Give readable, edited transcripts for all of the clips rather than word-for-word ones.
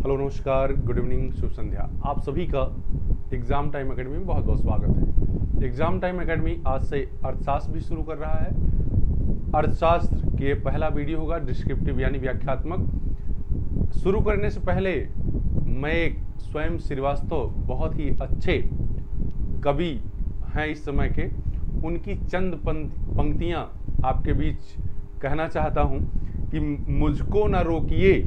Hello नमस्कार, good evening, शुभ संध्या। आप सभी का एग्ज़ाम टाइम एकेडमी में बहुत बहुत स्वागत है। एग्ज़ाम टाइम एकेडमी आज से अर्थशास्त्र भी शुरू कर रहा है। अर्थशास्त्र के पहला वीडियो होगा डिस्क्रिप्टिव यानी व्याख्यात्मक। शुरू करने से पहले मैं एक स्वयं श्रीवास्तव बहुत ही अच्छे कवि हैं इस समय के, उनकी चंद पंक्तियाँ आपके बीच कहना चाहता हूँ कि मुझको न रोकिए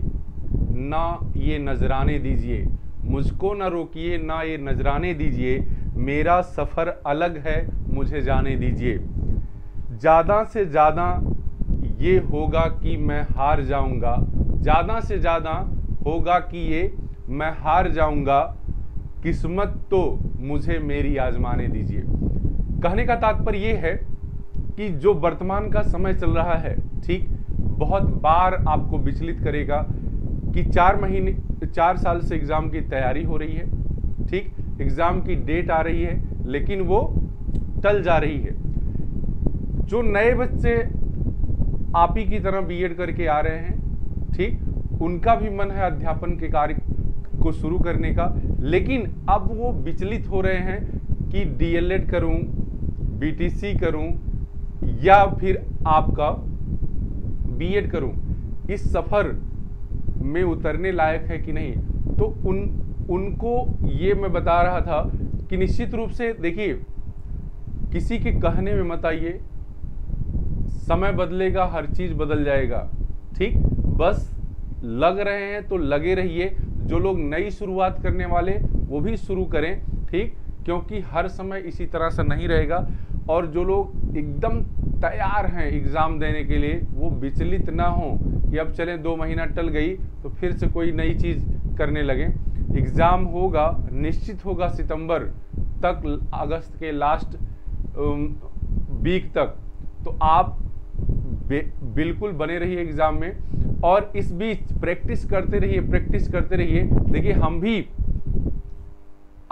ना ये नजराने दीजिए, मुझको न रोकिए ना ये नजराने दीजिए, मेरा सफ़र अलग है मुझे जाने दीजिए। ज़्यादा से ज़्यादा ये होगा कि मैं हार जाऊंगा, ज़्यादा से ज़्यादा होगा कि ये मैं हार जाऊंगा, किस्मत तो मुझे मेरी आजमाने दीजिए। कहने का तात्पर्य ये है कि जो वर्तमान का समय चल रहा है, ठीक, बहुत बार आपको विचलित करेगा कि 4 साल से एग्ज़ाम की तैयारी हो रही है, ठीक, एग्ज़ाम की डेट आ रही है लेकिन वो टल जा रही है। जो नए बच्चे आप ही की तरह बीएड करके आ रहे हैं, ठीक, उनका भी मन है अध्यापन के कार्य को शुरू करने का, लेकिन अब वो विचलित हो रहे हैं कि डीएलएड करूं, बीटीसी करूं या फिर आपका बीएड करूं, इस सफ़र में उतरने लायक है कि नहीं। तो उनको ये मैं बता रहा था कि निश्चित रूप से देखिए, किसी के कहने में मत आइए, समय बदलेगा, हर चीज़ बदल जाएगा, ठीक, बस लग रहे हैं तो लगे रहिए। जो लोग नई शुरुआत करने वाले वो भी शुरू करें, ठीक, क्योंकि हर समय इसी तरह से नहीं रहेगा। और जो लोग एकदम तैयार हैं एग्ज़ाम देने के लिए, वो विचलित ना हों कि अब चलें 2 महीना टल गई तो फिर से कोई नई चीज़ करने लगें। एग्ज़ाम होगा, निश्चित होगा सितंबर तक, अगस्त के लास्ट वीक तक। तो आप बिल्कुल बने रहिए एग्ज़ाम में, और इस बीच प्रैक्टिस करते रहिए, प्रैक्टिस करते रहिए। देखिए, हम भी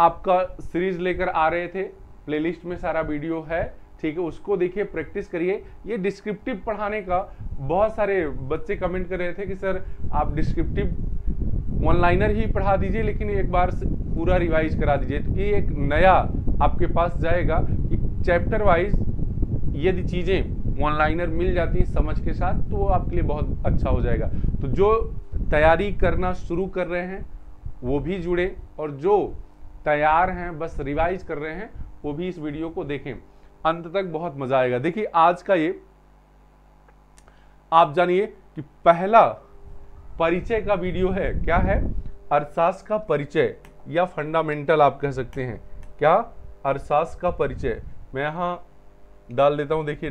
आपका सीरीज लेकर आ रहे थे, प्लेलिस्ट में सारा वीडियो है, ठीक है, उसको देखिए, प्रैक्टिस करिए। ये डिस्क्रिप्टिव पढ़ाने का बहुत सारे बच्चे कमेंट कर रहे थे कि सर आप डिस्क्रिप्टिव वन लाइनर ही पढ़ा दीजिए लेकिन एक बार पूरा रिवाइज करा दीजिए। तो ये एक नया आपके पास जाएगा कि चैप्टर वाइज यदि चीज़ें वन लाइनर मिल जाती हैं समझ के साथ, तो वो आपके लिए बहुत अच्छा हो जाएगा। तो जो तैयारी करना शुरू कर रहे हैं वो भी जुड़े, और जो तैयार हैं बस रिवाइज कर रहे हैं वो भी इस वीडियो को देखें, अंत तक बहुत मजा आएगा। देखिए, आज का ये आप जानिए कि पहला परिचय का वीडियो है। क्या है? अर्थशास्त्र का परिचय, या फंडामेंटल आप कह सकते हैं। क्या? अर्थशास्त्र का परिचय। मैं यहां डाल देता हूं, देखिए,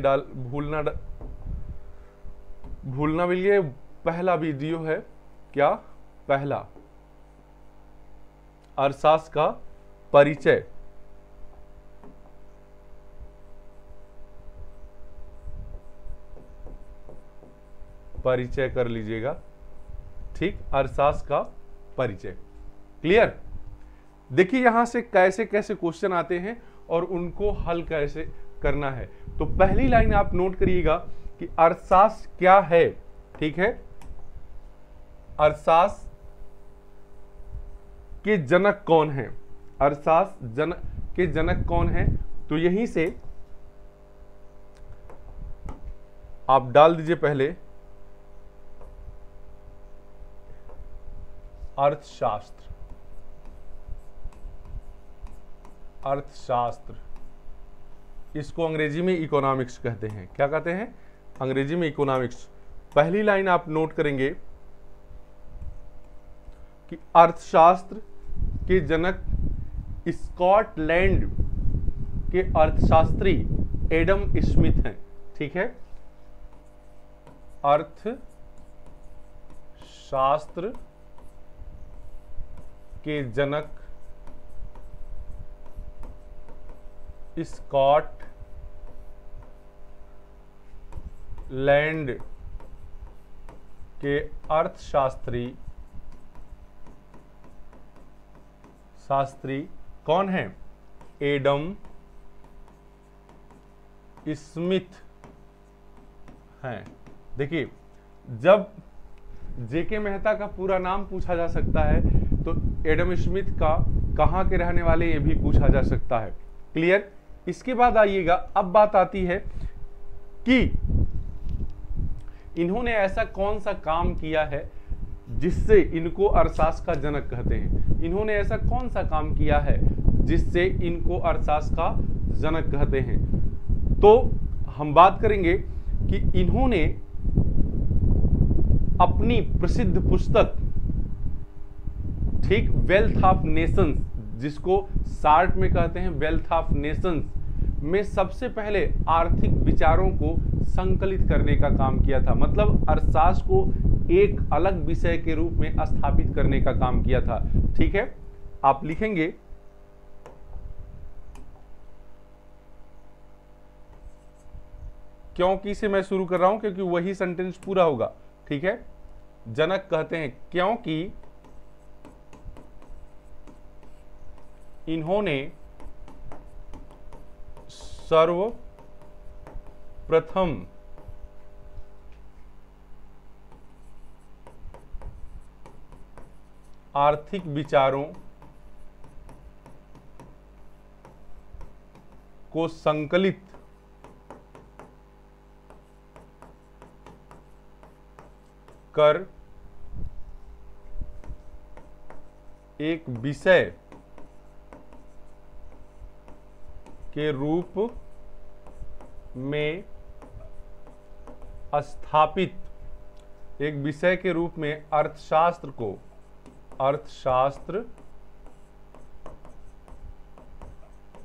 भूलना भी, ये पहला वीडियो है। क्या? पहला अर्थशास्त्र का परिचय। परिचय कर लीजिएगा, ठीक, अर्थशास्त्र का परिचय। क्लियर? देखिए यहां से कैसे कैसे क्वेश्चन आते हैं और उनको हल कैसे करना है। तो पहली लाइन आप नोट करिएगा कि अर्थशास्त्र क्या है, ठीक है। अर्थशास्त्र के जनक कौन है? अर्थशास्त्र के जनक कौन है? तो यहीं से आप डाल दीजिए पहले अर्थशास्त्र। अर्थशास्त्र, इसको अंग्रेजी में इकोनॉमिक्स कहते हैं। क्या कहते हैं? अंग्रेजी में इकोनॉमिक्स। पहली लाइन आप नोट करेंगे कि अर्थशास्त्र के जनक स्कॉटलैंड के अर्थशास्त्री एडम स्मिथ हैं, ठीक है। अर्थशास्त्र के जनक स्कॉटलैंड के अर्थशास्त्री कौन है? एडम स्मिथ हैं। देखिए, जब जेके मेहता का पूरा नाम पूछा जा सकता है, तो एडम स्मिथ का कहाँ के रहने वाले ये भी पूछा जा सकता है। क्लियर। इसके बाद आइएगा, अब बात आती है कि इन्होंने ऐसा कौन सा काम किया है जिससे इनको अरसास का जनक कहते हैं। इन्होंने ऐसा कौन सा काम किया है जिससे इनको अरसास का जनक कहते हैं। तो हम बात करेंगे कि इन्होंने अपनी प्रसिद्ध पुस्तक, ठीक, वेल्थ ऑफ नेशंस, जिसको शार्ट में कहते हैं वेल्थ ऑफ नेशंस, में सबसे पहले आर्थिक विचारों को संकलित करने का काम किया था। मतलब अरसास को एक अलग विषय के रूप में स्थापित करने का काम किया था। ठीक है, आप लिखेंगे क्योंकि से मैं शुरू कर रहा हूं क्योंकि वही सेंटेंस पूरा होगा। ठीक है, जनक कहते हैं क्योंकि इन्होंने सर्वप्रथम आर्थिक विचारों को संकलित कर एक विषय के रूप में स्थापित, एक विषय के रूप में अर्थशास्त्र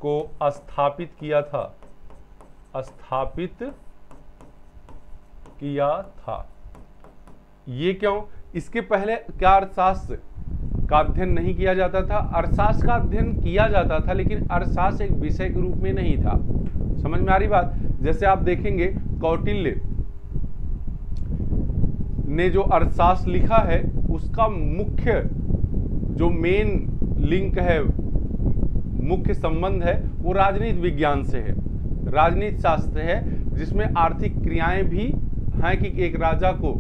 को स्थापित किया था। ये क्यों? इसके पहले क्या अर्थशास्त्र का अध्ययन नहीं किया जाता था? अर्थशास्त्र का अध्ययन किया जाता था, लेकिन अर्थशास्त्र एक विषय के रूप में नहीं था। समझ में आ रही बात? जैसे आप देखेंगे कौटिल्य ने जो अर्थशास्त्र लिखा है, उसका मुख्य जो मेन लिंक है, मुख्य संबंध है, वो राजनीति विज्ञान से है, राजनीति शास्त्र है, जिसमें आर्थिक क्रियाएं भी हैं कि एक राजा को,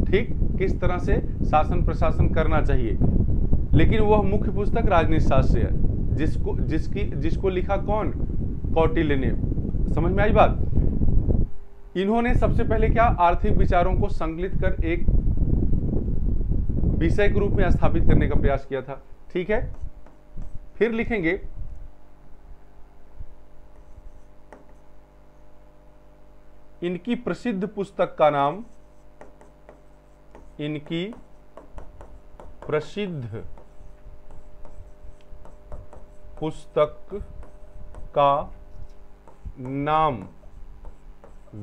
ठीक, किस तरह से शासन प्रशासन करना चाहिए। लेकिन वह मुख्य पुस्तक राजनीति शास्त्र है, जिसको लिखा कौन? कौटिल्य ने। समझ में आई बात? इन्होंने सबसे पहले क्या, आर्थिक विचारों को संकलित कर एक विषय के रूप में स्थापित करने का प्रयास किया था। ठीक है, फिर लिखेंगे इनकी प्रसिद्ध पुस्तक का नाम, इनकी प्रसिद्ध पुस्तक का नाम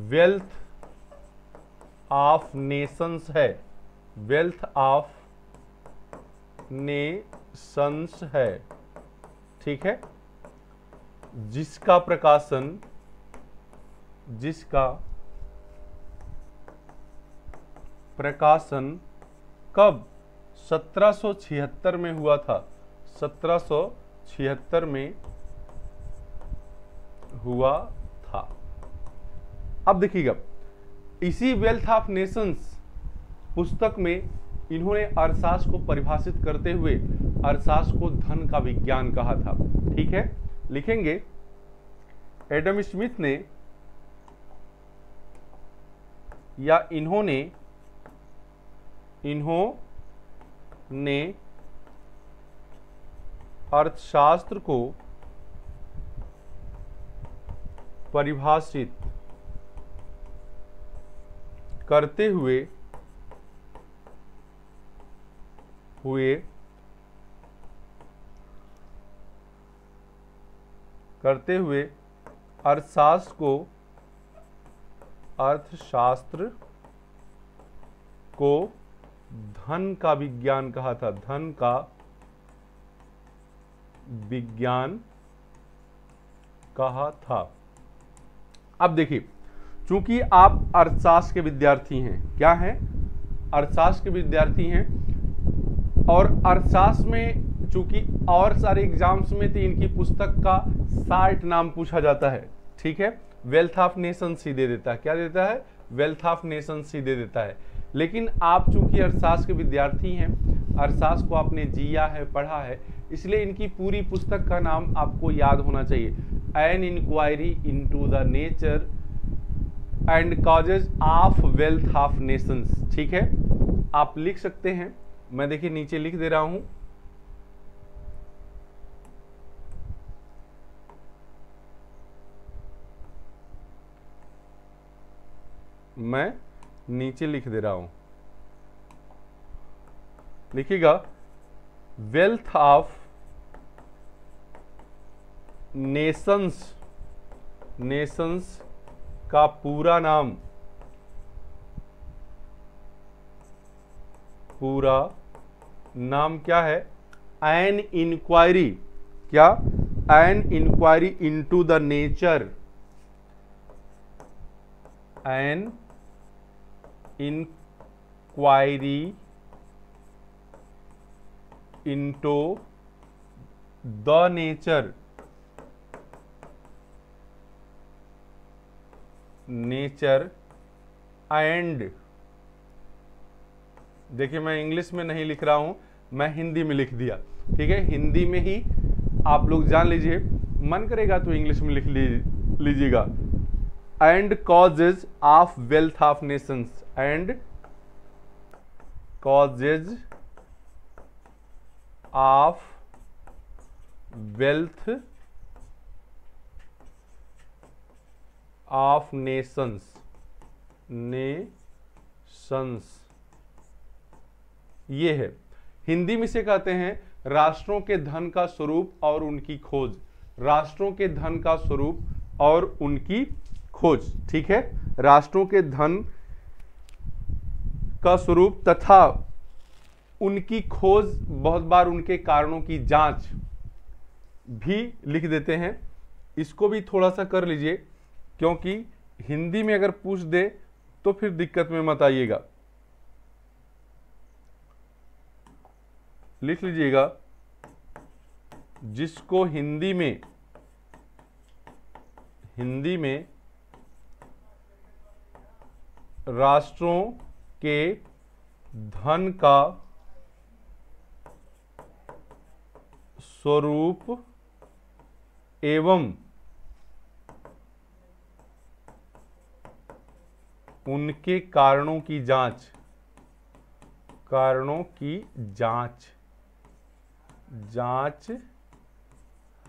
वेल्थ ऑफ नेशंस है, वेल्थ ऑफ नेशंस है। ठीक है, जिसका प्रकाशन कब? 1776 में हुआ था, 1776 में हुआ था। अब देखिएगा, इसी वेल्थ ऑफ नेशंस पुस्तक में इन्होंने अर्थशास्त्र को परिभाषित करते हुए अर्थशास्त्र को धन का विज्ञान कहा था। ठीक है, लिखेंगे एडम स्मिथ ने या इन्होंने अर्थशास्त्र को परिभाषित करते हुए अर्थशास्त्र को धन का विज्ञान कहा था, धन का विज्ञान कहा था। अब देखिए, चूंकि आप अर्थशास्त्र के विद्यार्थी हैं, क्या हैं? अर्थशास्त्र के विद्यार्थी हैं, और अर्थशास्त्र में चूंकि और सारे एग्जाम्स में तो इनकी पुस्तक का शार्ट नाम पूछा जाता है। ठीक है, वेल्थ ऑफ नेशंस ही दे देता है। क्या देता है? वेल्थ ऑफ नेशंस ही दे देता है। लेकिन आप चूंकि अर्थशास्त्र के विद्यार्थी हैं, अर्थशास्त्र को आपने जिया है, पढ़ा है, इसलिए इनकी पूरी पुस्तक का नाम आपको याद होना चाहिए, an inquiry into the nature and causes of wealth of nations. ठीक है, आप लिख सकते हैं, मैं देखिए नीचे लिख दे रहा हूं। मैं नीचे लिख दे रहा हूं, लिखिएगा वेल्थ ऑफ नेशंस, नेशंस का पूरा नाम, पूरा नाम क्या है? एन इंक्वायरी, क्या? An inquiry into the nature, an inquiry into the nature, nature and, देखिए मैं इंग्लिश में नहीं लिख रहा हूं, मैं हिंदी में लिख दिया। ठीक है, हिंदी में ही आप लोग जान लीजिए, मन करेगा तो इंग्लिश में लिख लीजिएगा। And causes of wealth of Nations, and causes of wealth of Nations, Nations ये है। हिंदी में से कहते हैं राष्ट्रों के धन का स्वरूप और उनकी खोज, राष्ट्रों के धन का स्वरूप और उनकी खोज। ठीक है, राष्ट्रों के धन का स्वरूप तथा उनकी खोज, बहुत बार उनके कारणों की जांच भी लिख देते हैं। इसको भी थोड़ा सा कर लीजिए, क्योंकि हिंदी में अगर पूछ दे तो फिर दिक्कत में मत आइएगा। लिख लीजिएगा, जिसको हिंदी में राष्ट्रों के धन का स्वरूप एवं उनके कारणों की जांच, कारणों की जांच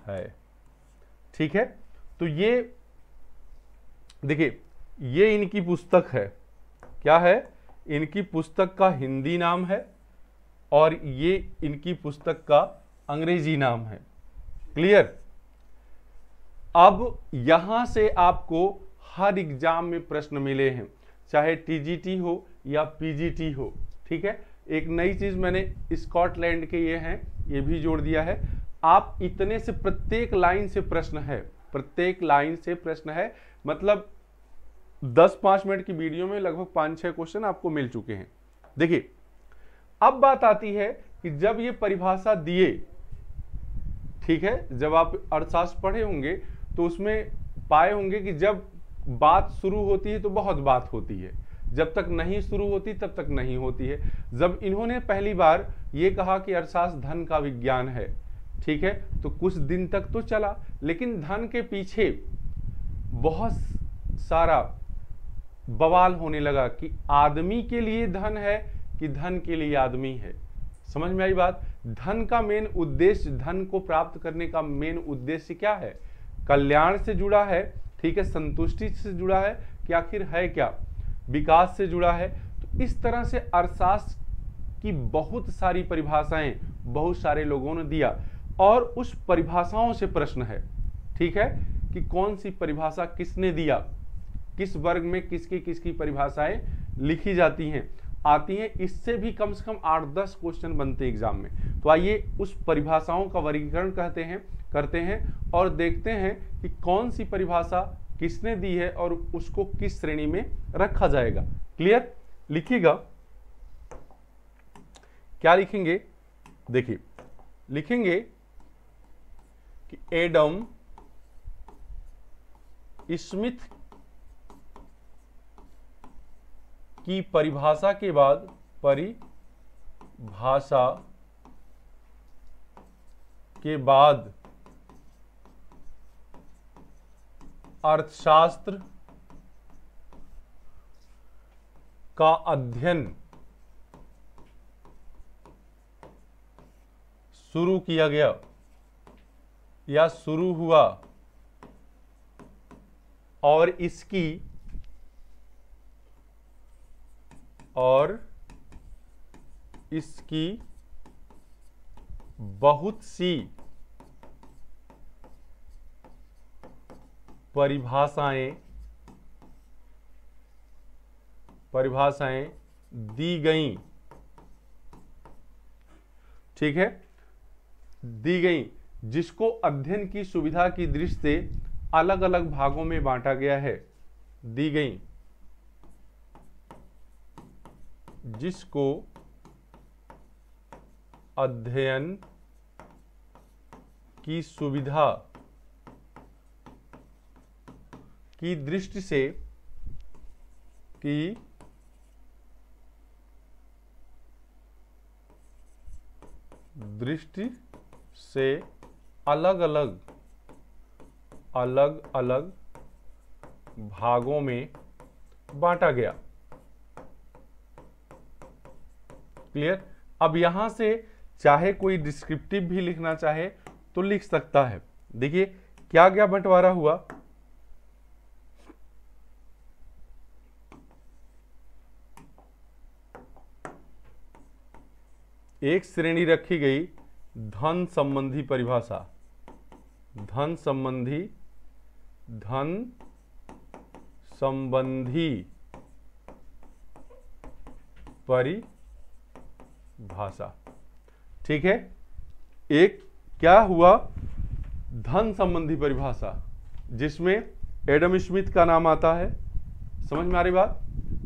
है। ठीक है, तो ये देखिए, ये इनकी पुस्तक है। क्या है? इनकी पुस्तक का हिंदी नाम है और ये इनकी पुस्तक का अंग्रेजी नाम है। क्लियर? अब यहां से आपको हर एग्जाम में प्रश्न मिले हैं, चाहे टीजीटी हो या पीजीटी हो। ठीक है, एक नई चीज मैंने स्कॉटलैंड के ये हैं, ये भी जोड़ दिया है। आप इतने से प्रत्येक लाइन से प्रश्न है, प्रत्येक लाइन से प्रश्न है, मतलब 10-5 मिनट की वीडियो में लगभग 5-6 क्वेश्चन आपको मिल चुके हैं। देखिए, अब बात आती है कि जब ये परिभाषा दिए, ठीक है, जब आप अर्थशास्त्र पढ़े होंगे तो उसमें पाए होंगे कि जब बात शुरू होती है तो बहुत बात होती है, जब तक नहीं शुरू होती तब तक नहीं होती है। जब इन्होंने पहली बार ये कहा कि अर्थशास्त्र धन का विज्ञान है, ठीक है, तो कुछ दिन तक तो चला, लेकिन धन के पीछे बहुत सारा बवाल होने लगा कि आदमी के लिए धन है कि धन के लिए आदमी है। समझ में आई बात? धन का मेन उद्देश्य, धन को प्राप्त करने का मेन उद्देश्य क्या है? कल्याण से जुड़ा है, ठीक है, संतुष्टि से जुड़ा है कि आखिर है क्या, विकास से जुड़ा है। तो इस तरह से अर्थशास्त्र की बहुत सारी परिभाषाएं बहुत सारे लोगों ने दिया और उस परिभाषाओं से प्रश्न है, ठीक है, कि कौन सी परिभाषा किसने दिया, किस वर्ग में किसकी किसकी परिभाषाएं लिखी जाती हैं, आती हैं। इससे भी कम से कम 8-10 क्वेश्चन बनते हैं एग्जाम में। तो आइए उस परिभाषाओं का वर्गीकरण करते हैं और देखते हैं कि कौन सी परिभाषा किसने दी है और उसको किस श्रेणी में रखा जाएगा। क्लियर? लिखिएगा, क्या लिखेंगे? देखिए, लिखेंगे कि एडम स्मिथ की परिभाषा के बाद, परिभाषा के बाद अर्थशास्त्र का अध्ययन शुरू किया गया या शुरू हुआ और इसकी बहुत सी परिभाषाएं दी गईं, ठीक है, दी गईं, जिसको अध्ययन की सुविधा की दृष्टि से अलग अलग भागों में बांटा गया है। दी गईं, जिसको अध्ययन की सुविधा की दृष्टि से अलग अलग भागों में बांटा गया। क्लियर? अब यहां से चाहे कोई डिस्क्रिप्टिव भी लिखना चाहे तो लिख सकता है। देखिए क्या क्या बंटवारा हुआ। एक श्रेणी रखी गई धन संबंधी परिभाषा, धन संबंधी परिभाषा, ठीक है। एक क्या हुआ, धन संबंधी परिभाषा, जिसमें एडम स्मिथ का नाम आता है। समझ में आ रही बात?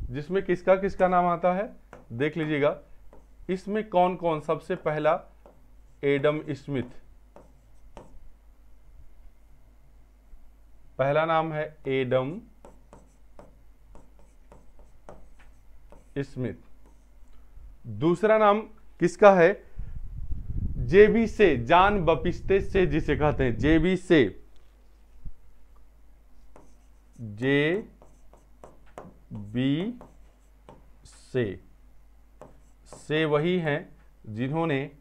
जिसमें किसका किसका नाम आता है देख लीजिएगा। इसमें कौन कौन? सबसे पहला एडम स्मिथ, पहला नाम है एडम स्मिथ। दूसरा नाम किसका है? जेबी से, जॉन बपिस्टे से जिसे कहते हैं, जेबी से, जेबी से वही हैं जिन्होंने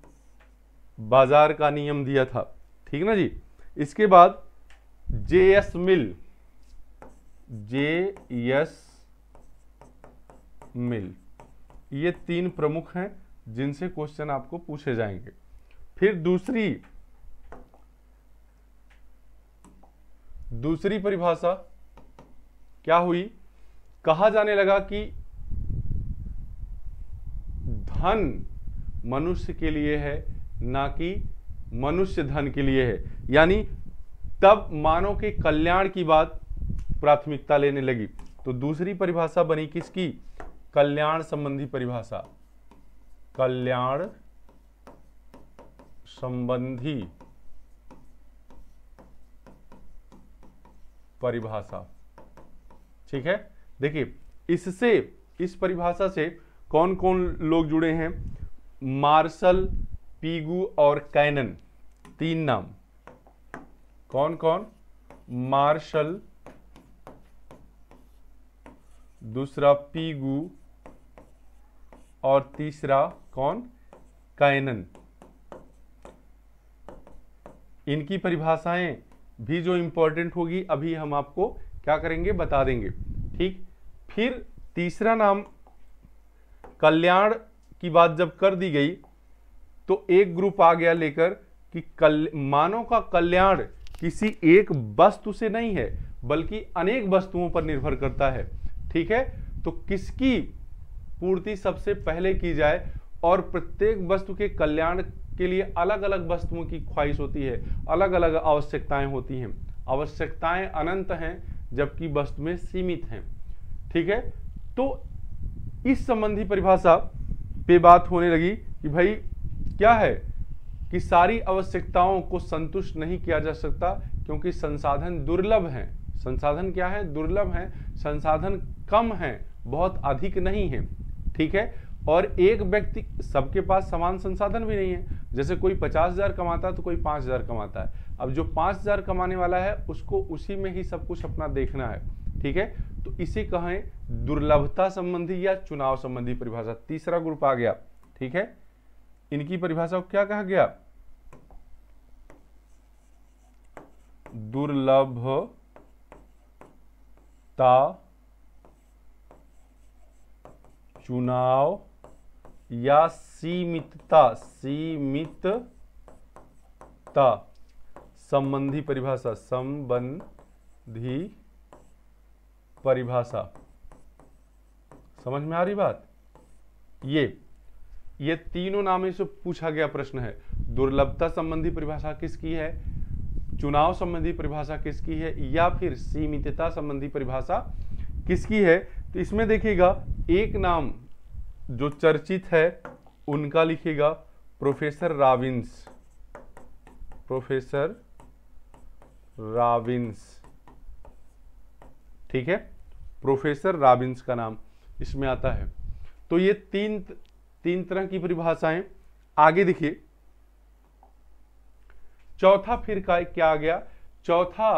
बाजार का नियम दिया था, ठीक ना जी। इसके बाद जेएस मिल, ये तीन प्रमुख हैं जिनसे क्वेश्चन आपको पूछे जाएंगे। फिर दूसरी परिभाषा क्या हुई? कहा जाने लगा कि धन मनुष्य के लिए है, ना कि मनुष्य धन के लिए है। यानी तब मानव के कल्याण की बात प्राथमिकता लेने लगी। तो दूसरी परिभाषा बनी किसकी? कल्याण संबंधी परिभाषा, कल्याण संबंधी परिभाषा, ठीक है। देखिए इससे, इस परिभाषा से कौन कौन लोग जुड़े हैं? मार्शल, पीगू और कैनन, तीन नाम। कौन कौन? मार्शल, दूसरा पीगू और तीसरा कौन? कैनन। इनकी परिभाषाएं भी जो इंपॉर्टेंट होगी अभी हम आपको क्या करेंगे बता देंगे, ठीक। फिर तीसरा नाम, कल्याण की बात जब कर दी गई तो एक ग्रुप आ गया लेकर कि मानव का कल्याण किसी एक वस्तु से नहीं है बल्कि अनेक वस्तुओं पर निर्भर करता है, ठीक है। तो किसकी पूर्ति सबसे पहले की जाए, और प्रत्येक वस्तु के कल्याण के लिए अलग अलग वस्तुओं की ख्वाहिश होती है, अलग अलग आवश्यकताएं होती हैं। आवश्यकताएं अनंत हैं जबकि वस्तु में सीमित हैं, ठीक है। तो इस संबंधी परिभाषा पे बात होने लगी कि भाई क्या है कि सारी आवश्यकताओं को संतुष्ट नहीं किया जा सकता क्योंकि संसाधन दुर्लभ हैं। संसाधन क्या है? दुर्लभ हैं, संसाधन कम हैं बहुत अधिक नहीं है, ठीक है। और एक व्यक्ति, सबके पास समान संसाधन भी नहीं है, जैसे कोई 50,000 कमाता है तो कोई 5,000 कमाता है। अब जो 5,000 कमाने वाला है उसको उसी में ही सब कुछ अपना देखना है, ठीक है। तो इसे कहें दुर्लभता संबंधी या चुनाव संबंधी परिभाषा। तीसरा ग्रुप आ गया, ठीक है। इनकी परिभाषा को क्या कहा गया? दुर्लभता चुनाव या सीमितता संबंधी परिभाषा, संबंधी परिभाषा। समझ में आ रही बात? ये तीनों नाम से पूछा गया प्रश्न है। दुर्लभता संबंधी परिभाषा किसकी है, चुनाव संबंधी परिभाषा किसकी है, या फिर सीमितता संबंधी परिभाषा किसकी है। तो इसमें देखिएगा एक नाम जो चर्चित है उनका लिखिएगा प्रोफेसर रॉबिन्स, प्रोफेसर रॉबिन्स, ठीक है। प्रोफेसर रॉबिन्स का नाम इसमें आता है। तो ये तीन तरह की परिभाषाएं। आगे देखिए चौथा फिर क्या आ गया, चौथा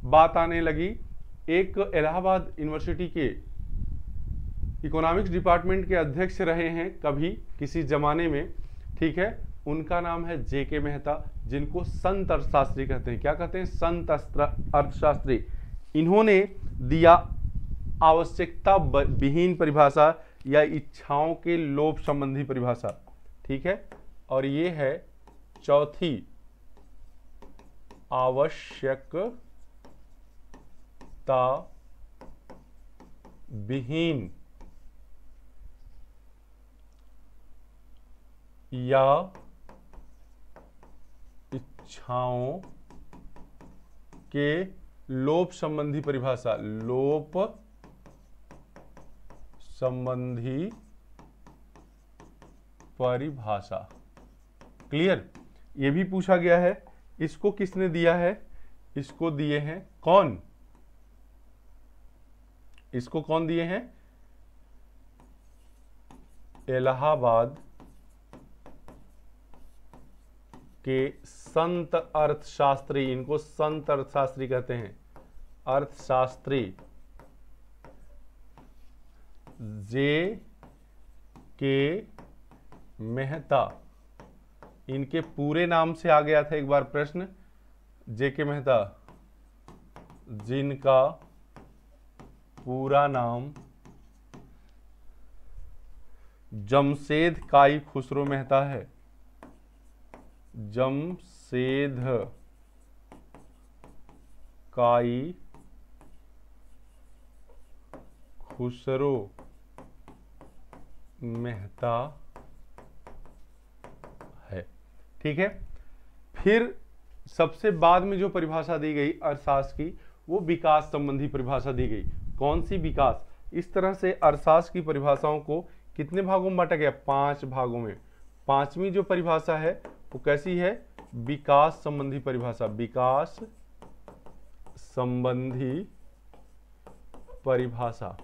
बात आने लगी। एक इलाहाबाद यूनिवर्सिटी के इकोनॉमिक्स डिपार्टमेंट के अध्यक्ष रहे हैं कभी किसी जमाने में, ठीक है। उनका नाम है जेके मेहता, जिनको संत अर्थशास्त्री कहते हैं। क्या कहते हैं? संत अर्थशास्त्री। इन्होंने दिया आवश्यकता विहीन परिभाषा या इच्छाओं के लोप संबंधी परिभाषा, ठीक है। और ये है चौथी, आवश्यकता विहीन या इच्छाओं के लोप संबंधी परिभाषा, लोप संबंधी परिभाषा। क्लियर? ये भी पूछा गया है। इसको किसने दिया है? इसको दिए हैं कौन? इसको कौन दिए हैं? इलाहाबाद के संत अर्थशास्त्री, इनको संत अर्थशास्त्री कहते हैं, अर्थशास्त्री जे के मेहता। इनके पूरे नाम से आ गया था एक बार प्रश्न, जे के मेहता, जिनका पूरा नाम जमशेद काई खुसरो मेहता है, जमशेद काई खुसरो मेहता है, ठीक है। फिर सबसे बाद में जो परिभाषा दी गई अर्थशास्त्र की, वो विकास संबंधी परिभाषा दी गई। कौन सी? विकास। इस तरह से अर्थशास्त्र की परिभाषाओं को कितने भागों में बांटा गया? 5 भागों में। पांचवी जो परिभाषा है वो कैसी है? विकास संबंधी परिभाषा, विकास संबंधी परिभाषा,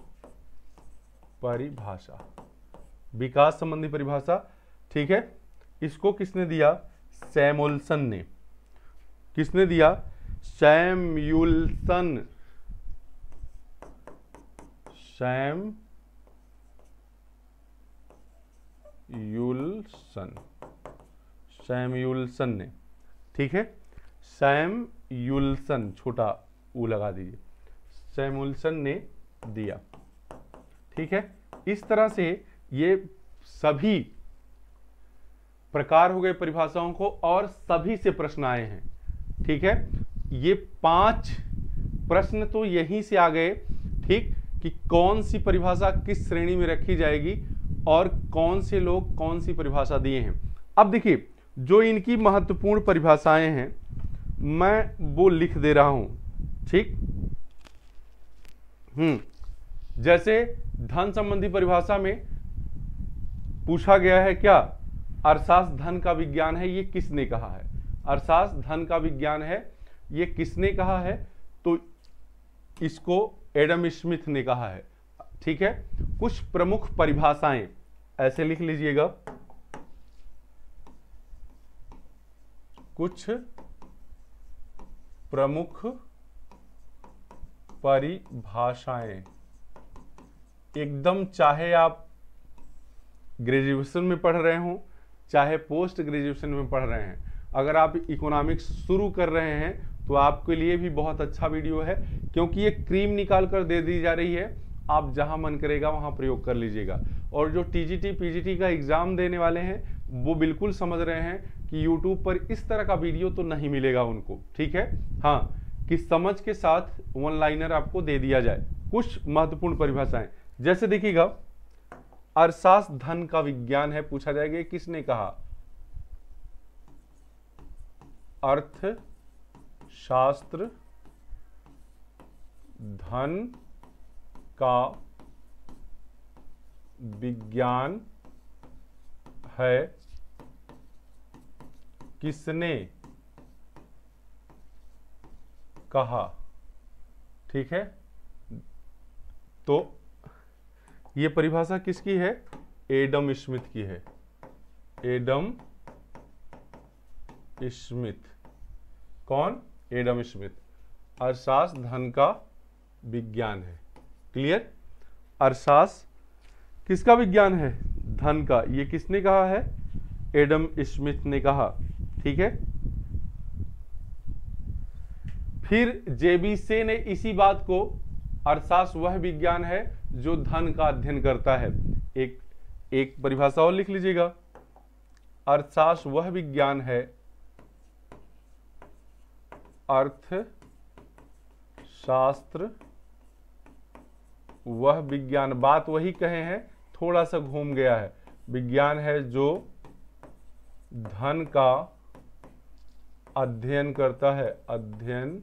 विकास संबंधी परिभाषा, ठीक है। इसको किसने दिया? सैमुअल्सन ने। किसने दिया? सैमुअल्सन, सैमुअल्सन ने, ठीक है। सैमुअल्सन, छोटा ऊ लगा दीजिए, सैमुअल्सन ने दिया, ठीक है। इस तरह से ये सभी प्रकार हो गए परिभाषाओं को, और सभी से प्रश्न आए हैं, ठीक है। ये 5 प्रश्न तो यहीं से आ गए, ठीक, कि कौन सी परिभाषा किस श्रेणी में रखी जाएगी और कौन से लोग कौन सी परिभाषा दिए हैं। अब देखिए जो इनकी महत्वपूर्ण परिभाषाएं हैं मैं वो लिख दे रहा हूं, ठीक। जैसे धन संबंधी परिभाषा में पूछा गया है क्या? अर्थशास्त्र धन का विज्ञान है, ये किसने कहा है? अर्थशास्त्र धन का विज्ञान है, ये किसने कहा है? तो इसको एडम स्मिथ ने कहा है। ठीक है। कुछ प्रमुख परिभाषाएं ऐसे लिख लीजिएगा, कुछ प्रमुख परिभाषाएं। एकदम चाहे आप ग्रेजुएशन में पढ़ रहे हो चाहे पोस्ट ग्रेजुएशन में पढ़ रहे हैं, अगर आप इकोनॉमिक्स शुरू कर रहे हैं तो आपके लिए भी बहुत अच्छा वीडियो है, क्योंकि ये क्रीम निकाल कर दे दी जा रही है। आप जहां मन करेगा वहां प्रयोग कर लीजिएगा। और जो टीजीटी पीजीटी का एग्जाम देने वाले हैं वो बिल्कुल समझ रहे हैं कि यूट्यूब पर इस तरह का वीडियो तो नहीं मिलेगा उनको, ठीक है। हाँ, कि समझ के साथ वन लाइनर आपको दे दिया जाए। कुछ महत्वपूर्ण परिभाषाएं जैसे देखिएगा, अर्थशास्त्र धन का विज्ञान है, पूछा जाएगा किसने कहा। अर्थशास्त्र धन का विज्ञान है, किसने कहा, ठीक है। तो ये परिभाषा किसकी है, एडम स्मिथ की है, एडम स्मिथ। कौन, एडम स्मिथ। अर्थशास्त्र धन का विज्ञान है, क्लियर। अर्थशास्त्र किसका विज्ञान है, धन का। ये किसने कहा है, एडम स्मिथ ने कहा, ठीक है। फिर जेबी से ने इसी बात को, अर्थशास्त्र वह विज्ञान है जो धन का अध्ययन करता है। एक परिभाषा और लिख लीजिएगा, अर्थशास्त्र वह विज्ञान है, अर्थशास्त्र वह विज्ञान, बात वही कहे हैं, थोड़ा सा घूम गया है, विज्ञान है जो धन का अध्ययन करता है, अध्ययन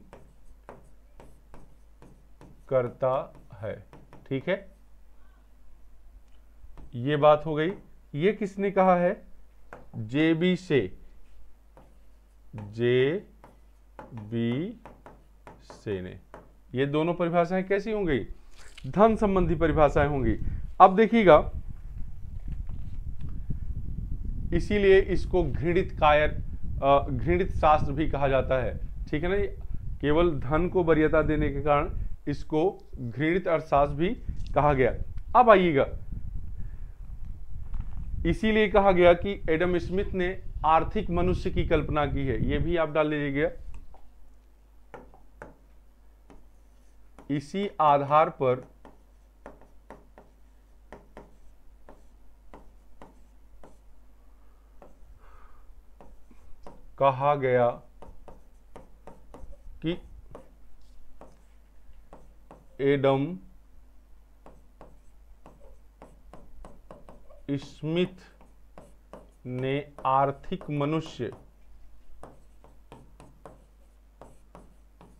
करता है, ठीक है। ये बात हो गई। ये किसने कहा है, जेबी से, जेबी से ने। ये दोनों परिभाषाएं कैसी होंगी, धन संबंधी परिभाषाएं होंगी। अब देखिएगा, इसीलिए इसको घृणित शास्त्र भी कहा जाता है, ठीक है ना। केवल धन को वरीयता देने के कारण इसको घृणित अर्थशास्त्र भी कहा गया। अब आइएगा, इसीलिए कहा गया कि एडम स्मिथ ने आर्थिक मनुष्य की कल्पना की है, ये भी आप डाल लीजिएगा। इसी आधार पर कहा गया कि एडम स्मिथ ने आर्थिक मनुष्य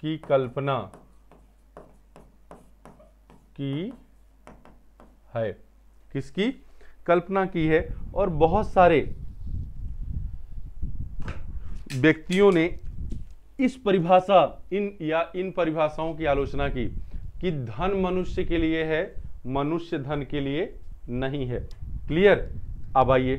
की कल्पना की है, किसकी कल्पना की है। और बहुत सारे व्यक्तियों ने इस परिभाषा, इन परिभाषाओं की आलोचना की कि धन मनुष्य के लिए है, मनुष्य धन के लिए नहीं है, क्लियर। अब आइए,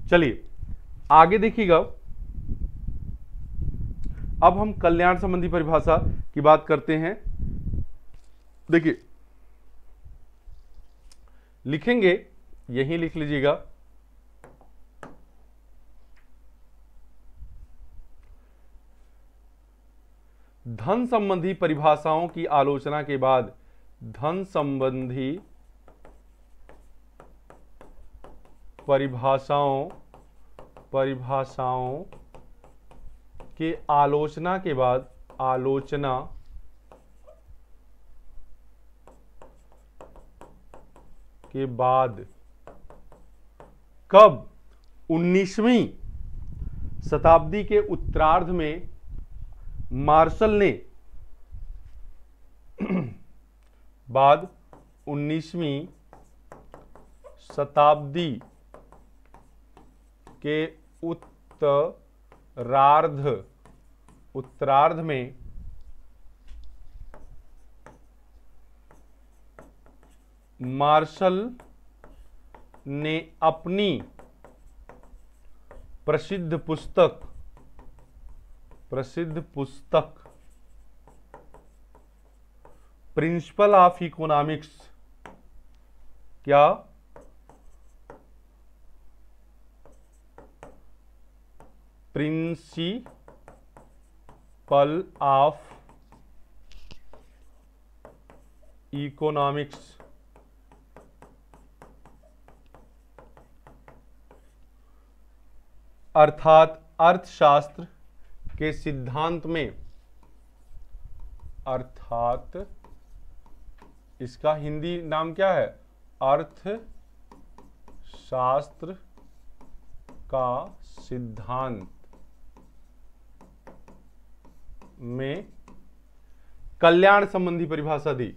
चलिए आगे देखिएगा। अब हम कल्याण संबंधी परिभाषा की बात करते हैं। देखिए, लिखेंगे, यहीं लिख लीजिएगा, धन संबंधी परिभाषाओं की आलोचना के बाद धन संबंधी परिभाषाओं के आलोचना के बाद, आलोचना के बाद कब, 19वीं शताब्दी के उत्तरार्ध में मार्शल ने, बाद 19वीं शताब्दी के उत्तरार्ध में मार्शल ने अपनी प्रसिद्ध पुस्तक प्रिंसिपल ऑफ इकोनॉमिक्स, क्या प्रिंसिपल ऑफ इकोनॉमिक्स अर्थात अर्थशास्त्र के सिद्धांत में, अर्थात इसका हिंदी नाम क्या है, अर्थशास्त्र का सिद्धांत में कल्याण संबंधी परिभाषा दी।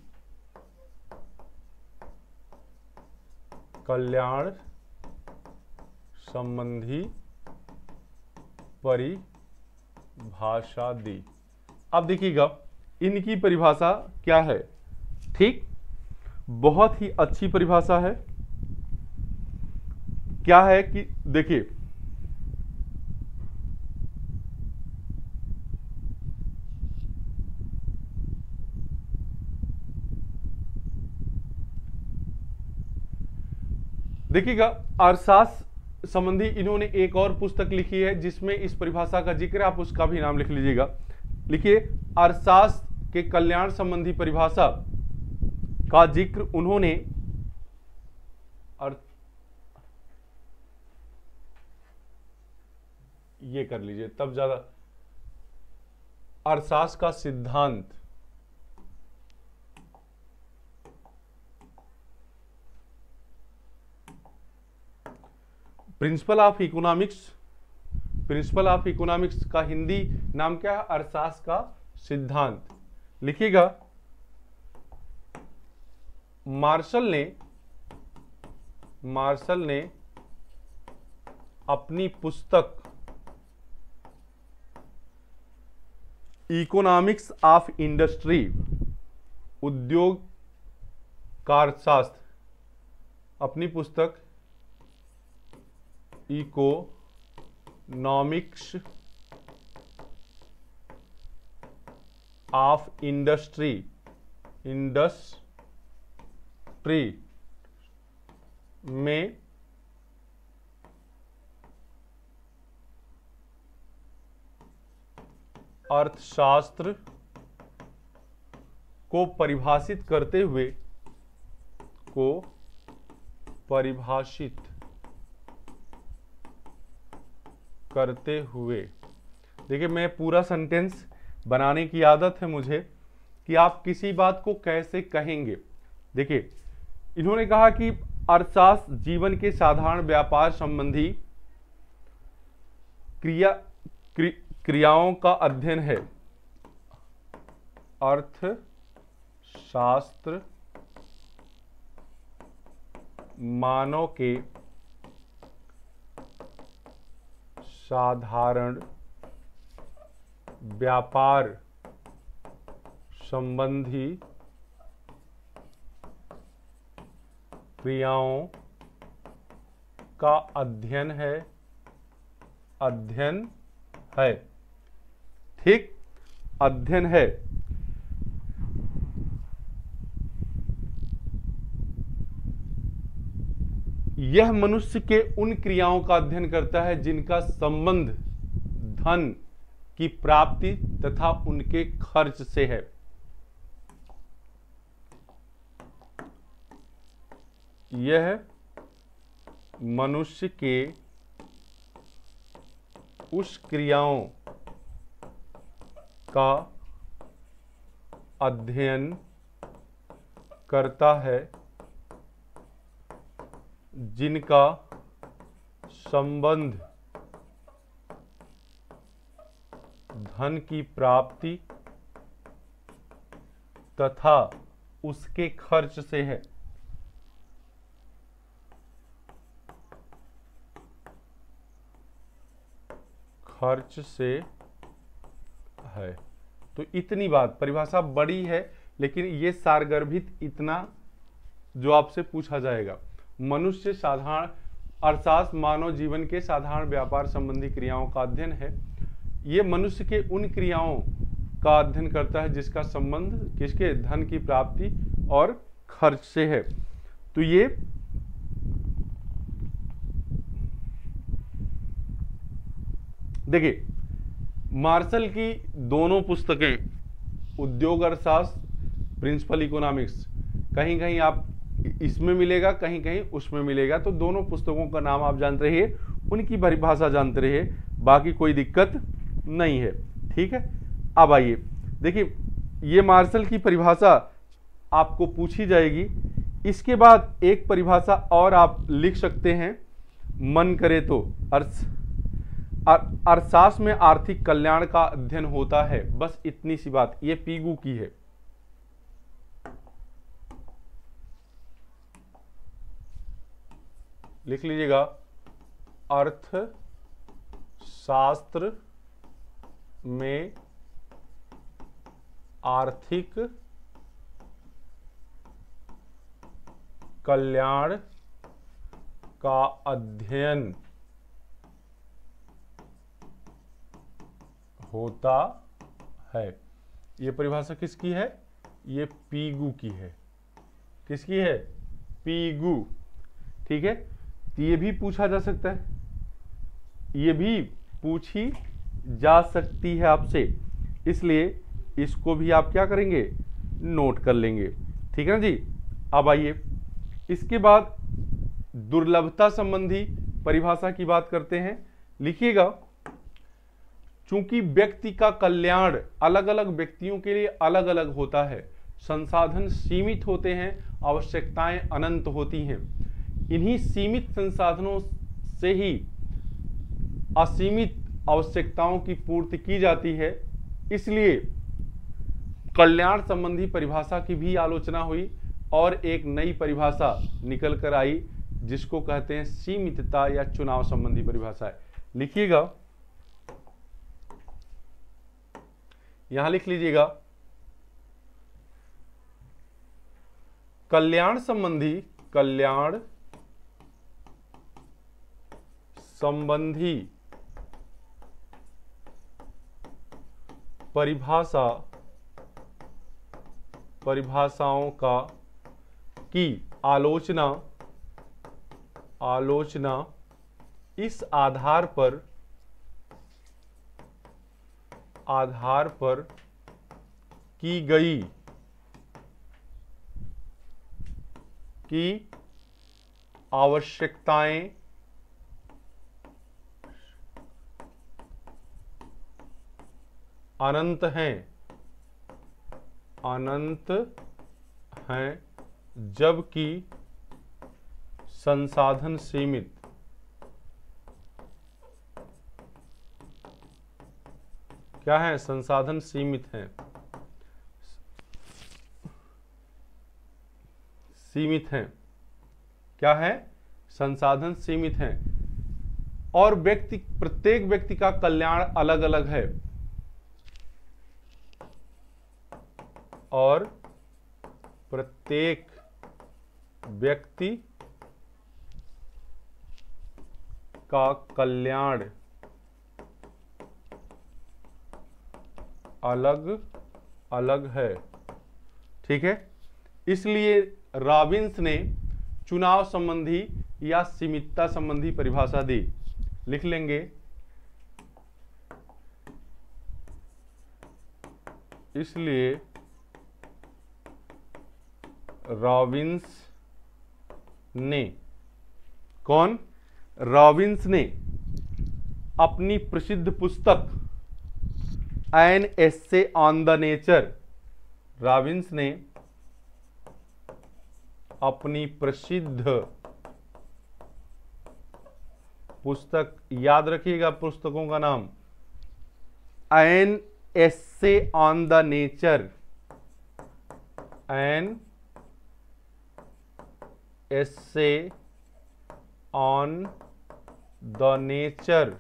कल्याण संबंधी परिभाषा दी। अब देखिएगा इनकी परिभाषा क्या है। ठीक, बहुत ही अच्छी परिभाषा है। क्या है कि देखिए, देखिएगा अर्थशास्त्र संबंधी इन्होंने एक और पुस्तक लिखी है जिसमें इस परिभाषा का जिक्र है, आप उसका भी नाम लिख लीजिएगा। लिखिए, अर्थशास्त्र के कल्याण संबंधी परिभाषा का जिक्र उन्होंने ये कर लीजिए तब ज्यादा, अर्थशास्त्र का सिद्धांत, principle of economics, principle of economics का हिंदी नाम क्या है, अर्थशास्त्र का सिद्धांत। लिखिएगा, मार्शल ने अपनी पुस्तक इकोनॉमिक्स ऑफ इंडस्ट्री, उद्योग का अर्थशास्त्र, अपनी पुस्तक इकोनॉमिक्स ऑफ इंडस्ट्री में अर्थशास्त्र को परिभाषित करते हुए, देखिए मैं पूरा सेंटेंस बनाने की आदत है मुझे कि आप किसी बात को कैसे कहेंगे। देखिए इन्होंने कहा कि अर्थशास्त्र जीवन के साधारण व्यापार संबंधी क्रियाओं का अध्ययन है। अर्थशास्त्र मानव के साधारण व्यापार संबंधी क्रियाओं का अध्ययन है। ठीक, अध्ययन है। यह मनुष्य के उन क्रियाओं का अध्ययन करता है जिनका संबंध धन की प्राप्ति तथा उनके खर्च से है। यह मनुष्य के उस क्रियाओं का अध्ययन करता है जिनका संबंध धन की प्राप्ति तथा उसके खर्च से है। खर्च से है। तो इतनी बात, परिभाषा बड़ी है लेकिन ये सारगर्भित इतना जो आपसे पूछा जाएगा। मनुष्य साधारण अर्थात मानव जीवन के साधारण व्यापार संबंधी क्रियाओं का अध्ययन है। ये मनुष्य के उन क्रियाओं का अध्ययन करता है जिसका संबंध किसके, धन की प्राप्ति और खर्च से है। तो ये देखिए, मार्शल की दोनों पुस्तकें, उद्योग अर्थशास्त्र, प्रिंसिपल इकोनॉमिक्स, कहीं कहीं आप इसमें मिलेगा, कहीं कहीं उसमें मिलेगा। तो दोनों पुस्तकों का नाम आप जानते रहिए, उनकी परिभाषा जानते रहिए, बाकी कोई दिक्कत नहीं है। ठीक है, अब आइए देखिए, ये मार्शल की परिभाषा आपको पूछी जाएगी। इसके बाद एक परिभाषा और आप लिख सकते हैं मन करे तो, अर्थशास्त्र में आर्थिक कल्याण का अध्ययन होता है। बस इतनी सी बात, ये पीगू की है। लिख लीजिएगा, अर्थशास्त्र में आर्थिक कल्याण का अध्ययन होता है। ये परिभाषा किसकी है, ये पीगू की है। किसकी है, पीगू। ठीक है, तो ये भी पूछा जा सकता है, ये भी पूछी जा सकती है आपसे, इसलिए इसको भी आप क्या करेंगे, नोट कर लेंगे। ठीक है ना जी। अब आइए, इसके बाद दुर्लभता संबंधी परिभाषा की बात करते हैं। लिखिएगा, चूंकि व्यक्ति का कल्याण अलग अलग व्यक्तियों के लिए अलग अलग होता है, संसाधन सीमित होते हैं, आवश्यकताएं अनंत होती हैं, इन्हीं सीमित संसाधनों से ही असीमित आवश्यकताओं की पूर्ति की जाती है। इसलिए कल्याण संबंधी परिभाषा की भी आलोचना हुई और एक नई परिभाषा निकल कर आई जिसको कहते हैं सीमितता या चुनाव संबंधी परिभाषा है। लिखिएगा, यहां लिख लीजिएगा, कल्याण संबंधी परिभाषाओं की आलोचना इस आधार पर की गई कि आवश्यकताएं अनंत हैं जबकि संसाधन सीमित। क्या है, संसाधन सीमित हैं, क्या है, संसाधन सीमित हैं और प्रत्येक व्यक्ति का कल्याण अलग अलग है और प्रत्येक व्यक्ति का कल्याण अलग अलग है। ठीक है, इसलिए रॉबिन्स ने चुनाव संबंधी या सीमितता संबंधी परिभाषा दी। लिख लेंगे, इसलिए रॉबिन्स ने, कौन, रॉबिन्स ने अपनी प्रसिद्ध पुस्तक an essay on the nature, Robbins ने अपनी प्रसिद्ध पुस्तक, याद रखिएगा पुस्तकों का नाम, an essay on the nature, an essay on the nature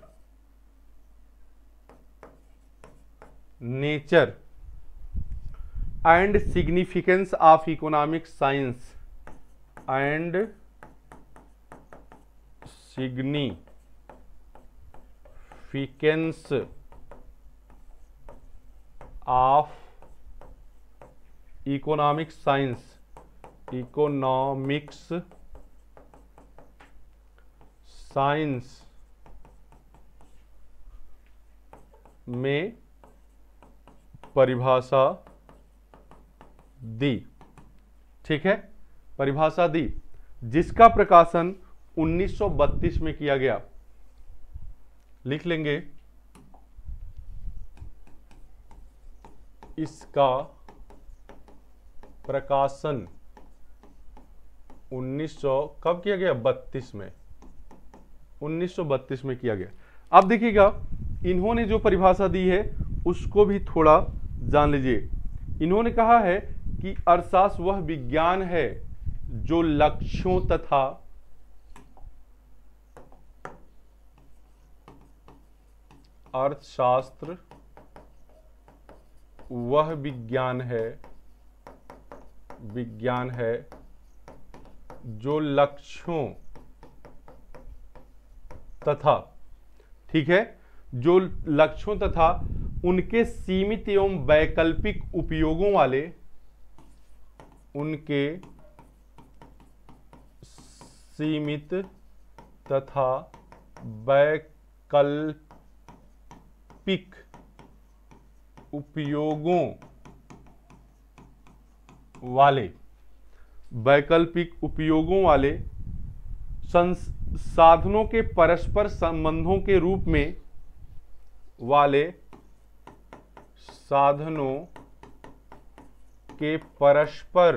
nature and significance of economic science and significance of economic science, economics science में परिभाषा दी। ठीक है, परिभाषा दी, जिसका प्रकाशन 1932 में किया गया। लिख लेंगे, इसका प्रकाशन 1900 कब किया गया? 32 में, 1932 में किया गया। अब देखिएगा, इन्होंने जो परिभाषा दी है उसको भी थोड़ा जान लीजिए। इन्होंने कहा है कि अर्थशास्त्र वह विज्ञान है जो लक्ष्यों तथा अर्थशास्त्र वह विज्ञान है जो लक्ष्यों तथा, ठीक है, जो लक्ष्यों तथा उनके सीमित एवं वैकल्पिक उपयोगों वाले, उनके सीमित तथा वैकल्पिक उपयोगों वाले संसाधनों के परस्पर संबंधों के रूप में वाले साधनों के परस्पर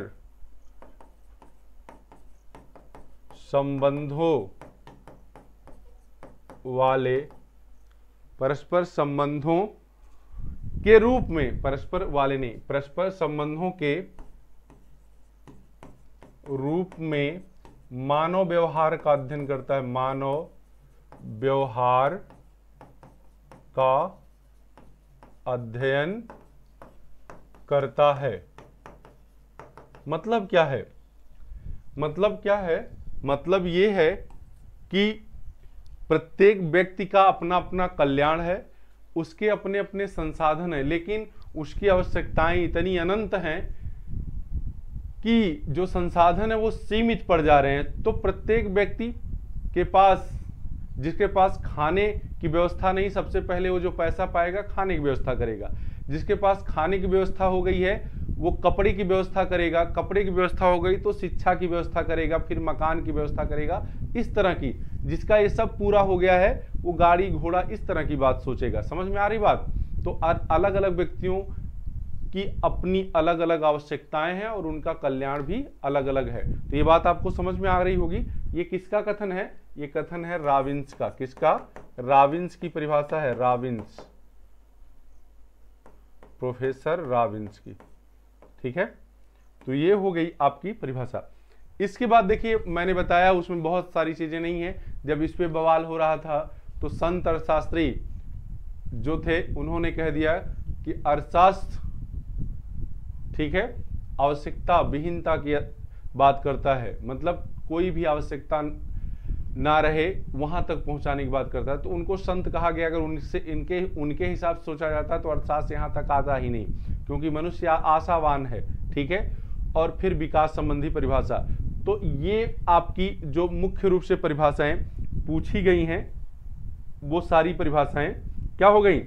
संबंधों वाले, परस्पर संबंधों के रूप में, परस्पर वाले नहीं, परस्पर संबंधों के रूप में मानव व्यवहार का अध्ययन करता है, मानव व्यवहार का अध्ययन करता है। मतलब क्या है? मतलब क्या है? मतलब ये है कि प्रत्येक व्यक्ति का अपना अपना कल्याण है, उसके अपने अपने संसाधन हैं, लेकिन उसकी आवश्यकताएं इतनी अनंत हैं कि जो संसाधन है वो सीमित पड़ जा रहे हैं। तो प्रत्येक व्यक्ति के पास, जिसके पास खाने की व्यवस्था नहीं, सबसे पहले वो जो पैसा पाएगा खाने की व्यवस्था करेगा। जिसके पास खाने की व्यवस्था हो गई है वो कपड़े की व्यवस्था करेगा, कपड़े की व्यवस्था हो गई तो शिक्षा की व्यवस्था करेगा, फिर मकान की व्यवस्था करेगा। इस तरह की, जिसका ये सब पूरा हो गया है वो गाड़ी घोड़ा इस तरह की बात सोचेगा। समझ में आ रही बात? तो अलग अलग व्यक्तियों की अपनी अलग अलग आवश्यकताएं हैं और उनका कल्याण भी अलग अलग है। तो ये बात आपको समझ में आ रही होगी। ये किसका कथन है? ये कथन है रॉबिन्स का। किसका? रॉबिन्स की परिभाषा है, रॉबिन्स, प्रोफेसर रॉबिन्स की। ठीक है, तो ये हो गई आपकी परिभाषा। इसके बाद देखिए, मैंने बताया उसमें बहुत सारी चीजें नहीं है। जब इस पे बवाल हो रहा था तो संत अर्थशास्त्री जो थे उन्होंने कह दिया कि अर्थशास्त्र, ठीक है, आवश्यकता विहीनता की बात करता है, मतलब कोई भी आवश्यकता ना रहे वहां तक पहुंचाने की बात करता है। तो उनको संत कहा गया। अगर उनसे उनके हिसाब से सोचा जाता तो अर्थशास्त्र यहां तक आता ही नहीं, क्योंकि मनुष्य आशावान है। ठीक है, और फिर विकास संबंधी परिभाषा। तो ये आपकी जो मुख्य रूप से परिभाषाएं पूछी गई हैं वो सारी परिभाषाएं क्या हो गई?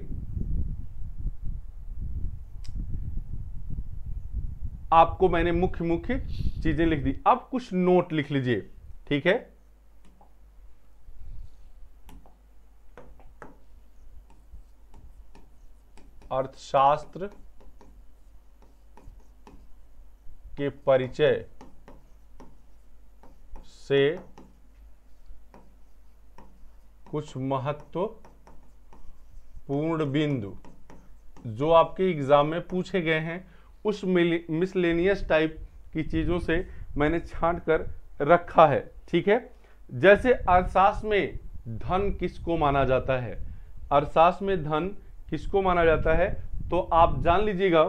आपको मैंने मुख्य मुख्य चीजें लिख दी। अब कुछ नोट लिख लीजिए। ठीक है, अर्थशास्त्र के परिचय से कुछ महत्वपूर्ण बिंदु जो आपके एग्जाम में पूछे गए हैं, उस मिसलेनियस टाइप की चीजों से मैंने छांट कर रखा है। ठीक है, जैसे अर्थशास्त्र में धन किसको माना जाता है? अर्थशास्त्र में धन किसको माना जाता है? तो आप जान लीजिएगा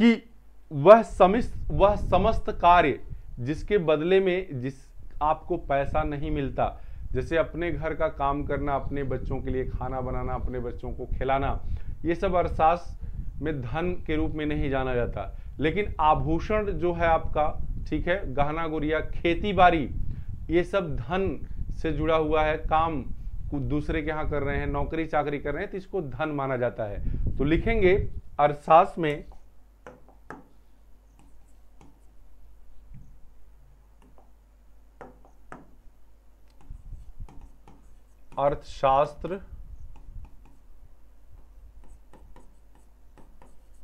कि वह समस्त कार्य जिसके बदले में जिस आपको पैसा नहीं मिलता, जैसे अपने घर का काम करना, अपने बच्चों के लिए खाना बनाना, अपने बच्चों को खिलाना, ये सब अर्थशास्त्र में धन के रूप में नहीं जाना जाता। लेकिन आभूषण जो है आपका, ठीक है, गहना गुड़िया, खेती बाड़ी, ये सब धन से जुड़ा हुआ है, काम दूसरे के यहाँ कर रहे हैं, नौकरी चाकरी कर रहे हैं, तो इसको धन माना जाता है। तो लिखेंगे अर्थशास्त्र में अर्थशास्त्र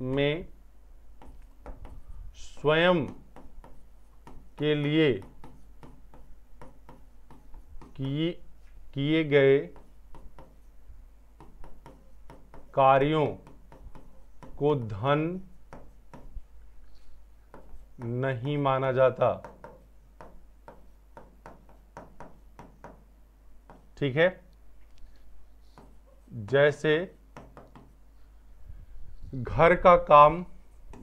में स्वयं के लिए किए गए कार्यों को धन नहीं माना जाता। ठीक है, जैसे घर का काम,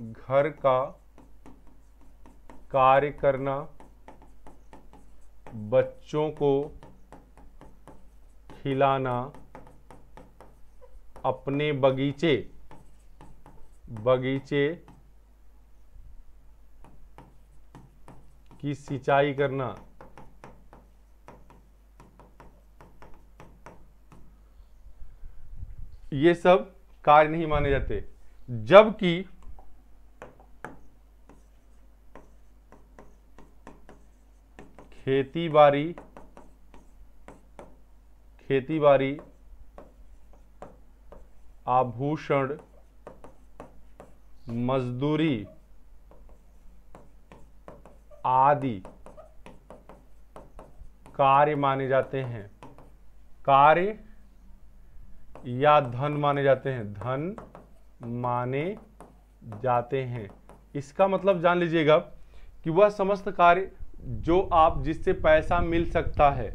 घर का कार्य करना, बच्चों को खिलाना, अपने बगीचे की सिंचाई करना, ये सब कार्य नहीं माने जाते। जबकि खेती बाड़ी, आभूषण, मजदूरी आदि कार्य माने जाते हैं, कार्य या धन माने जाते हैं, धन माने जाते हैं। इसका मतलब जान लीजिएगा कि वह समस्त कार्य जो आप जिससे पैसा मिल सकता है,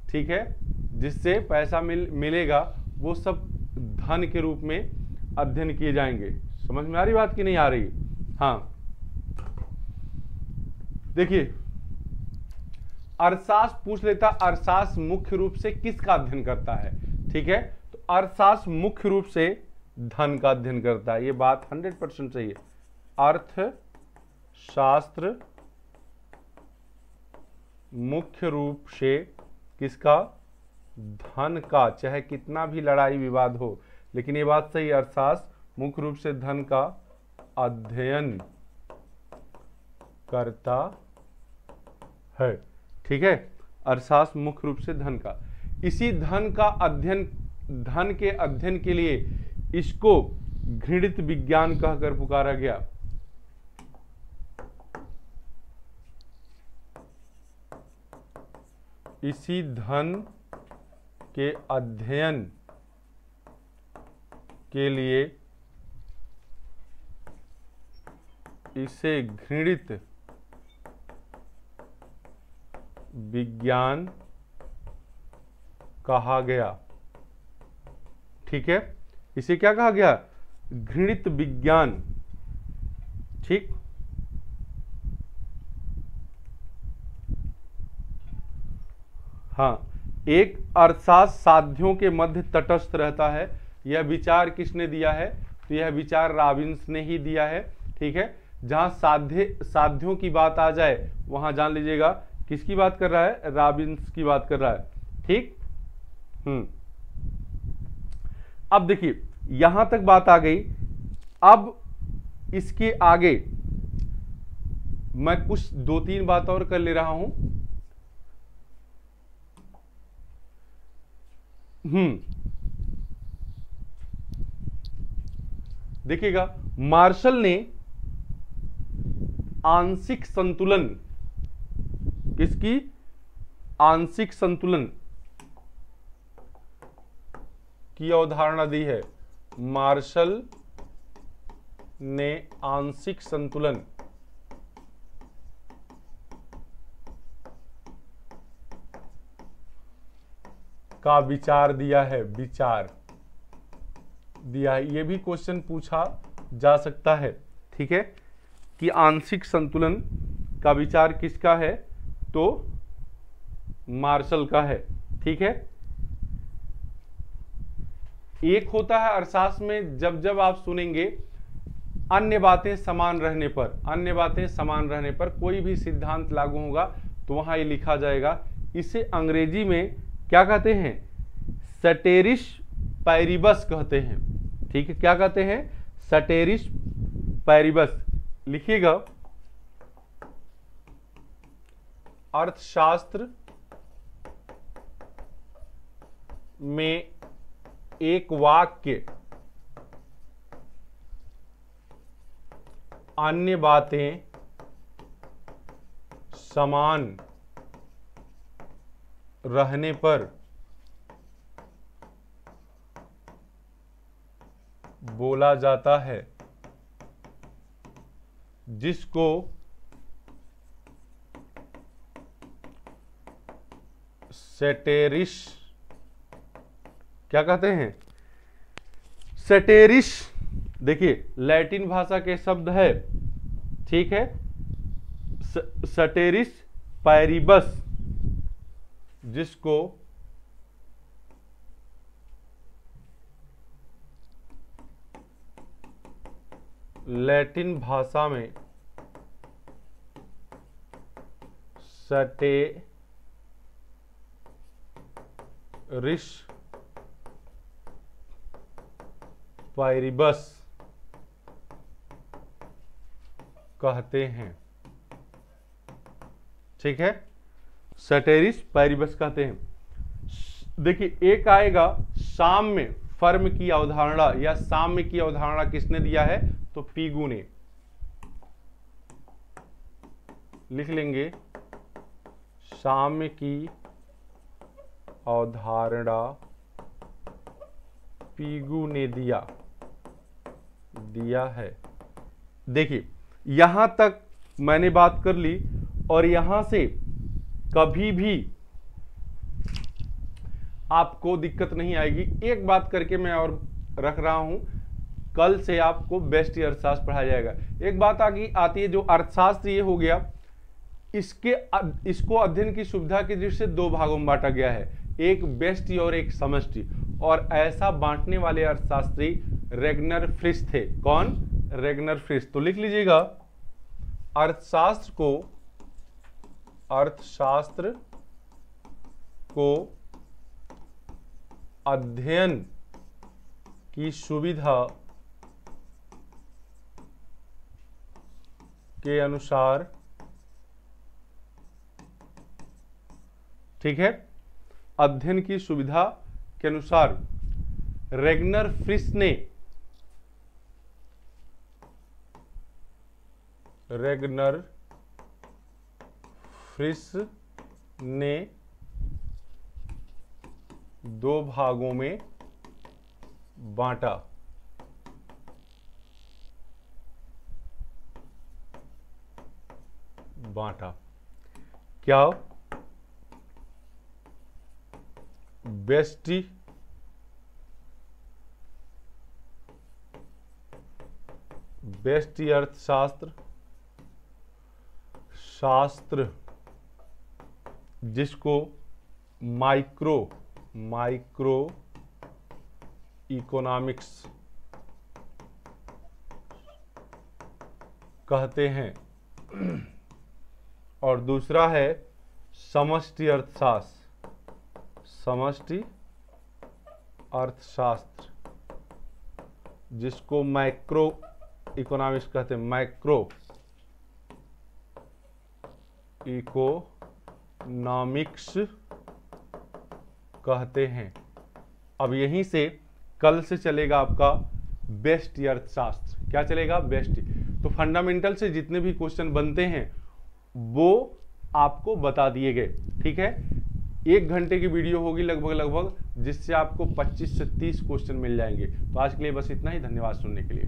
ठीक है, जिससे पैसा मिलेगा, वो सब धन के रूप में अध्ययन किए जाएंगे। समझ में आ रही बात कि नहीं आ रही? हाँ, देखिए अर्थशास्त्र पूछ लेता, अर्थशास्त्र मुख्य रूप से किसका अध्ययन करता है? ठीक है, तो अर्थशास्त्र मुख्य रूप से धन का अध्ययन करता है। ये बात 100% सही है। अर्थशास्त्र मुख्य रूप से किसका? धन का। चाहे कितना भी लड़ाई विवाद हो, लेकिन ये बात सही, अर्थशास्त्र मुख्य रूप से धन का अध्ययन करता है। ठीक है, अर्थशास्त्र मुख्य रूप से धन का, इसी धन का अध्ययन, धन के अध्ययन के लिए इसको घृणित विज्ञान कहकर पुकारा गया। इसी धन के अध्ययन के लिए इसे घृणित विज्ञान कहा गया। ठीक है, इसे क्या कहा गया? घृणित विज्ञान। ठीक, हाँ, एक अर्थशास्त्र साध्यों के मध्य तटस्थ रहता है। यह विचार किसने दिया है? तो यह विचार रॉबिन्स ने ही दिया है। ठीक है, जहां साध्यों की बात आ जाए वहां जान लीजिएगा किसकी बात कर रहा है? रॉबिन्स की बात कर रहा है। ठीक, अब देखिए यहां तक बात आ गई। अब इसके आगे मैं कुछ 2-3 बात और कर ले रहा हूं। देखिएगा, मार्शल ने आंशिक संतुलन, किसकी? आंशिक संतुलन की अवधारणा दी है। मार्शल ने आंशिक संतुलन का विचार दिया है। विचार, दिया है। ये भी क्वेश्चन पूछा जा सकता है, ठीक है, कि आंशिक संतुलन का विचार किसका है, तो मार्शल का है, ठीक है। एक होता है अर्थशास्त्र में जब जब आप सुनेंगे अन्य बातें समान रहने पर, अन्य बातें समान रहने पर कोई भी सिद्धांत लागू होगा तो वहां ये लिखा जाएगा। इसे अंग्रेजी में क्या कहते हैं, सटेरिस पैरिबस कहते हैं, ठीक है। क्या कहते हैं, सटेरिस पैरिबस। लिखिएगा, अर्थशास्त्र में एक वाक्य अन्य बातें समान रहने पर बोला जाता है, जिसको सटेरिस क्या कहते हैं, सटेरिस। देखिए लैटिन भाषा के शब्द है, ठीक है, सटेरिस पैरिबस, जिसको लैटिन भाषा में सटेरिस पैरिबस कहते हैं, ठीक है, सटेरिस पैरिबस कहते हैं। देखिए एक आएगा साम्य फर्म की अवधारणा, या साम्य की अवधारणा किसने दिया है, तो पीगू ने। लिख लेंगे, साम्य की अवधारणा पीगू ने दिया है। देखिए यहां तक मैंने बात कर ली, और यहां से कभी भी आपको दिक्कत नहीं आएगी। एक बात करके मैं और रख रहा हूं, कल से आपको बेस्ट अर्थशास्त्र पढ़ाया जाएगा। एक बात आती है, जो अर्थशास्त्र ये हो गया, इसको अध्ययन की सुविधा की दृष्टि से दो भागों में बांटा गया है, एक व्यष्टि और एक समष्टि। और ऐसा बांटने वाले अर्थशास्त्री रेगनर फ्रिश थे। कौन, रेगनर फ्रिश। तो लिख लीजिएगा, अर्थशास्त्र को अध्ययन की सुविधा के अनुसार, ठीक है, अध्ययन की सुविधा के अनुसार रेगनर फ्रिश ने दो भागों में बांटा। क्या, व्यष्टि अर्थशास्त्र, जिसको माइक्रो इकोनॉमिक्स कहते हैं, और दूसरा है समष्टि अर्थशास्त्र, जिसको माइक्रो इकोनॉमिक्स कहते हैं, माइक्रो इकोनॉमिक्स कहते हैं। अब यहीं से कल से चलेगा आपका बेस्ट अर्थशास्त्र। क्या चलेगा, बेस्ट। तो फंडामेंटल से जितने भी क्वेश्चन बनते हैं वो आपको बता दिए गए, ठीक है। 1 घंटे की वीडियो होगी लगभग, जिससे आपको 25 से 30 क्वेश्चन मिल जाएंगे। तो आज के लिए बस इतना ही। धन्यवाद सुनने के लिए।